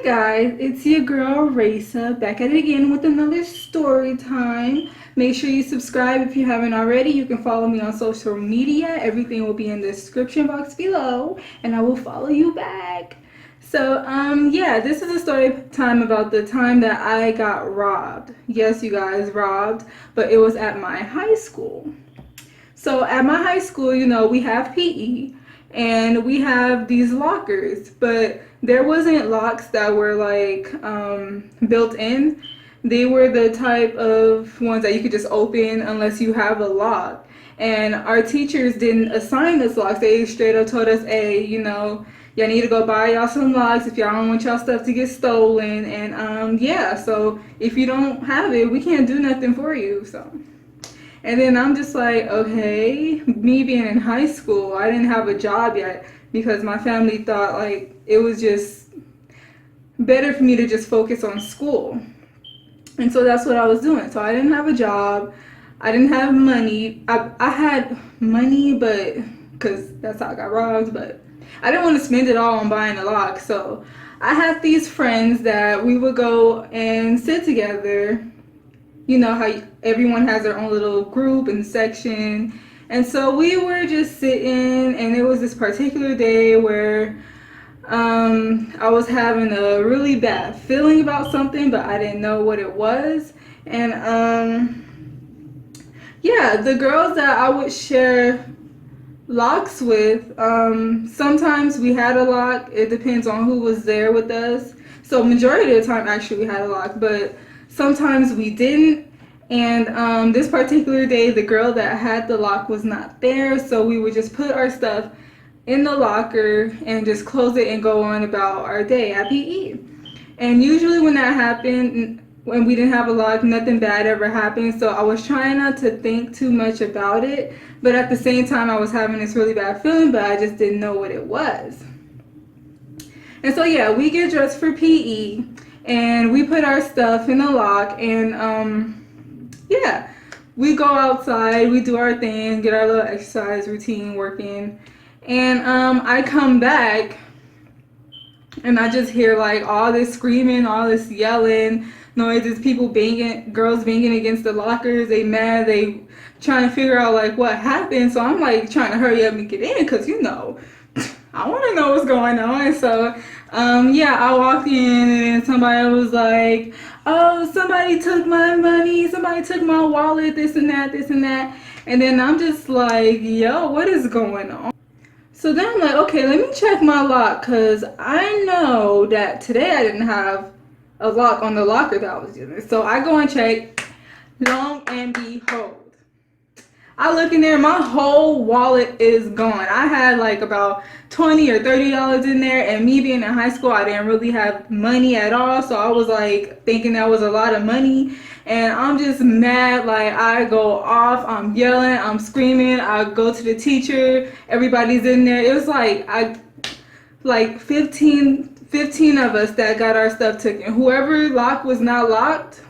Guys, it's your girl Raisa back at it again with another story time. Make sure you subscribe if you haven't already. You can follow me on social media. Everything will be in the description box below, and I will follow you back. So this is a story time about the time that I got robbed. Yes, you guys, robbed, but it was at my high school. So at my high school, we have PE and we have these lockers, but there wasn't locks that were like built in. They were the type of ones that you could just open unless you have a lock. And our teachers didn't assign us locks. They straight up told us, hey, y'all need to go buy y'all some locks if y'all don't want y'all stuff to get stolen. And so if you don't have it, we can't do nothing for you. And then I'm just like, okay, me being in high school, I didn't have a job yet because my family thought like it was just better for me to just focus on school. And so that's what I was doing. So I didn't have a job. I didn't have money. I had money, but because that's how I got robbed, but I didn't want to spend it all on buying a lock. So I had these friends that we would go and sit together. You know how everyone has their own little group and section. And so we were just sitting, and it was this particular day where I was having a really bad feeling about something, but I didn't know what it was. And the girls that I would share locks with, sometimes we had a lock. It depends on who was there with us. So majority of the time actually we had a lock, but sometimes we didn't. And this particular day, the girl that had the lock was not there, so we would just put our stuff in the locker and just close it and go on about our day at PE. And usually when that happened, when we didn't have a lock, nothing bad ever happened. So I was trying not to think too much about it, but at the same time I was having this really bad feeling, but I just didn't know what it was. And so we get dressed for PE and we put our stuff in the lock, and we go outside, we do our thing, get our little exercise routine working, and I come back and I just hear like all this screaming, all this yelling noises, people banging, girls banging against the lockers. They mad, they trying to figure out like what happened. So I'm like trying to hurry up and get in because I want to know what's going on. So I walked in and somebody was like, oh, somebody took my money, somebody took my wallet, this and that, this and that. And then I'm just like, yo, what is going on? So then I'm like, okay, let me check my lock, because I know that today I didn't have a lock on the locker that I was using. So I go and check, long and behold, I look in there, my whole wallet is gone. I had like about $20 or $30 in there, and me being in high school, I didn't really have money at all. So I was like thinking that was a lot of money, and I'm just mad. Like I go off, I'm yelling, I'm screaming. I go to the teacher, everybody's in there. It was like 15 of us that got our stuff taken. Whoever locker was not locked,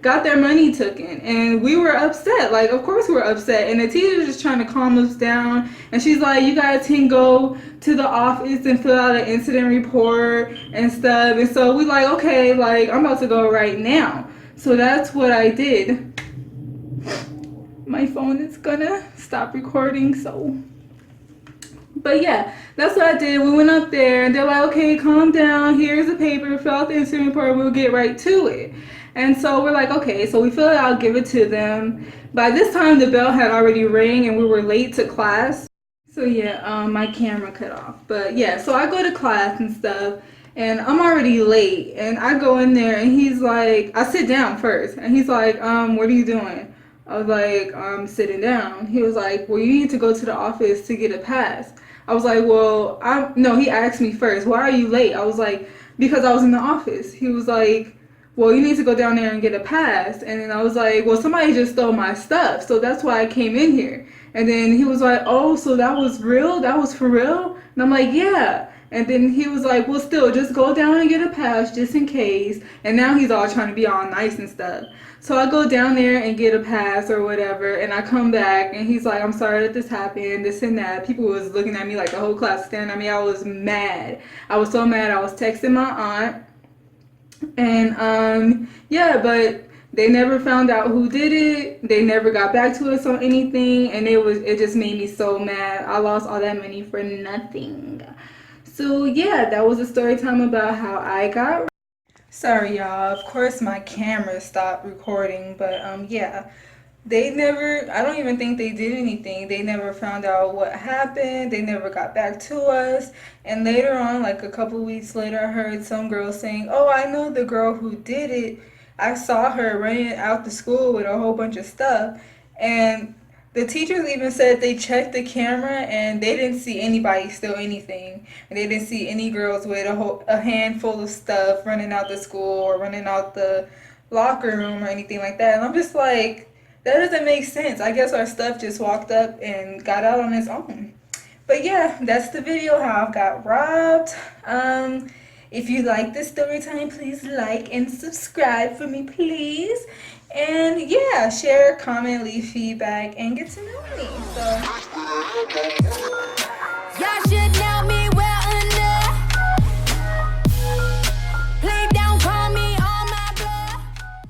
got their money taken. And we were upset. Like, of course we were upset. And the teacher was just trying to calm us down. And she's like, you guys can go to the office and fill out an incident report and stuff. And so we like, okay, like I'm about to go right now. So that's what I did. My phone is gonna stop recording, but that's what I did. We went up there and they're like, okay, calm down. Here's the paper. Fill out the incident report. We'll get right to it. And so we're like, okay. So we fill it out, give it to them. By this time, the bell had already rang and we were late to class. So my camera cut off. But so I go to class and stuff. And I'm already late. And I go in there and he's like, I sit down first. And he's like, what are you doing? I was like, I'm sitting down. He was like, well, you need to go to the office to get a pass. I was like, well, he asked me first, why are you late? I was like, because I was in the office. He was like, well, you need to go down there and get a pass. And then I was like, well, somebody just stole my stuff, so that's why I came in here. And then he was like, oh, so that was real? That was for real? And I'm like, yeah. And then he was like, well, still, just go down and get a pass just in case. And now he's all trying to be all nice and stuff. So I go down there and get a pass or whatever, and I come back, and he's like, I'm sorry that this happened, this and that. People was looking at me like the whole class staring at me. I was mad. I was so mad. I was texting my aunt. And, yeah, but they never found out who did it. They never got back to us on anything, and it just made me so mad. I lost all that money for nothing. So yeah, that was a story time about how I got. Sorry y'all, of course my camera stopped recording, but yeah. They never, I don't even think they did anything. They never found out what happened. They never got back to us. And later on, like a couple weeks later, I heard some girl saying, oh, I know the girl who did it. I saw her running out the school with a whole bunch of stuff. And the teachers even said they checked the camera and they didn't see anybody steal anything. And they didn't see any girls with a handful of stuff running out the school or running out the locker room or anything like that. And I'm just like, that doesn't make sense. I guess our stuff just walked up and got out on its own. But yeah, that's the video how I got robbed. If you like this story time, please like and subscribe for me, please. And yeah, share, comment, leave feedback, and get to know me. So, y'all should know.